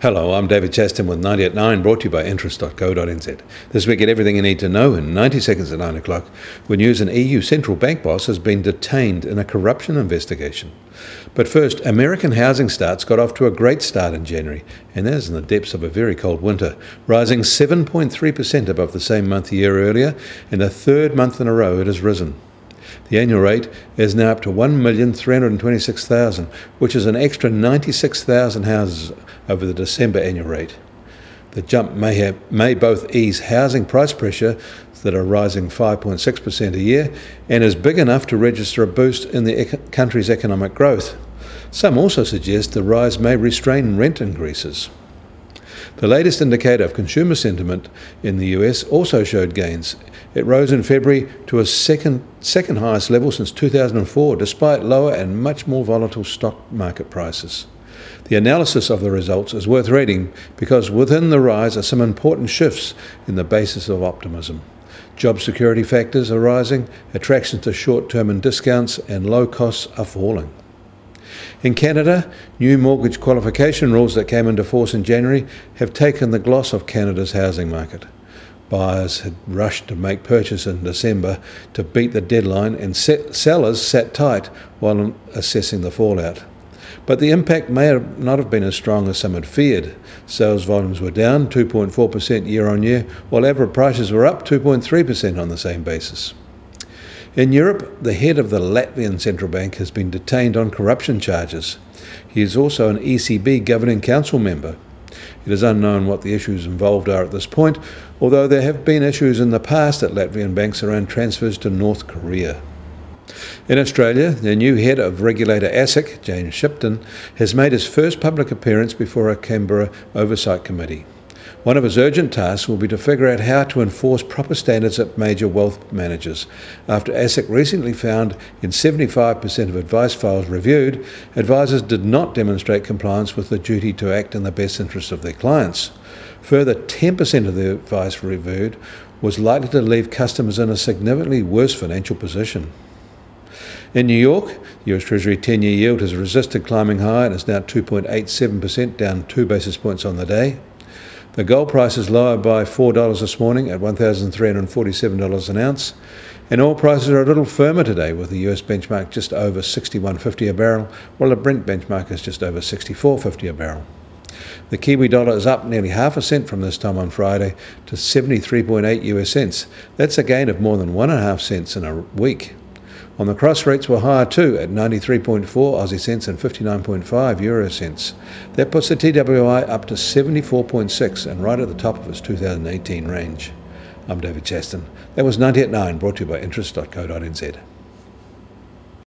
Hello, I'm David Chaston with 90 at 9, brought to you by interest.co.nz. This week, get everything you need to know in 90 seconds at 9 o'clock, when news an EU central bank boss has been detained in a corruption investigation. But first, American housing starts got off to a great start in January, and that is in the depths of a very cold winter, rising 7.3% above the same month a year earlier, and the third month in a row it has risen. The annual rate is now up to 1,326,000, which is an extra 96,000 houses over the December annual rate. The jump may both ease housing price pressure that are rising 5.6% a year and is big enough to register a boost in the country's economic growth. Some also suggest the rise may restrain rent increases. The latest indicator of consumer sentiment in the US also showed gains. It rose in February to a second highest level since 2004, despite lower and much more volatile stock market prices. The analysis of the results is worth reading because within the rise are some important shifts in the basis of optimism. Job security factors are rising, attractions to short-term and discounts, and low costs are falling. In Canada, new mortgage qualification rules that came into force in January have taken the gloss off Canada's housing market. Buyers had rushed to make purchases in December to beat the deadline, and sellers sat tight while assessing the fallout. But the impact may not have been as strong as some had feared. Sales volumes were down 2.4% year on year, while average prices were up 2.3% on the same basis. In Europe, the head of the Latvian central bank has been detained on corruption charges. He is also an ECB governing council member. It is unknown what the issues involved are at this point, although there have been issues in the past at Latvian banks around transfers to North Korea. In Australia, the new head of regulator ASIC, James Shipton, has made his first public appearance before a Canberra Oversight Committee. One of his urgent tasks will be to figure out how to enforce proper standards at major wealth managers, after ASIC recently found in 75% of advice files reviewed, advisors did not demonstrate compliance with the duty to act in the best interest of their clients. Further, 10% of the advice reviewed was likely to leave customers in a significantly worse financial position. In New York, the US Treasury 10-year yield has resisted climbing high and is now 2.87%, down 2 basis points on the day. The gold price is lower by $4 this morning at $1,347 an ounce, and oil prices are a little firmer today, with the US benchmark just over $61.50 a barrel, while the Brent benchmark is just over $64.50 a barrel. The Kiwi dollar is up nearly half a cent from this time on Friday to 73.8 US cents. That's a gain of more than 1.5 cents in a week. On the cross, rates were higher too, at 93.4 Aussie cents and 59.5 euro cents. That puts the TWI up to 74.6 and right at the top of its 2018 range. I'm David Chaston. That was 90 at 9, brought to you by interest.co.nz.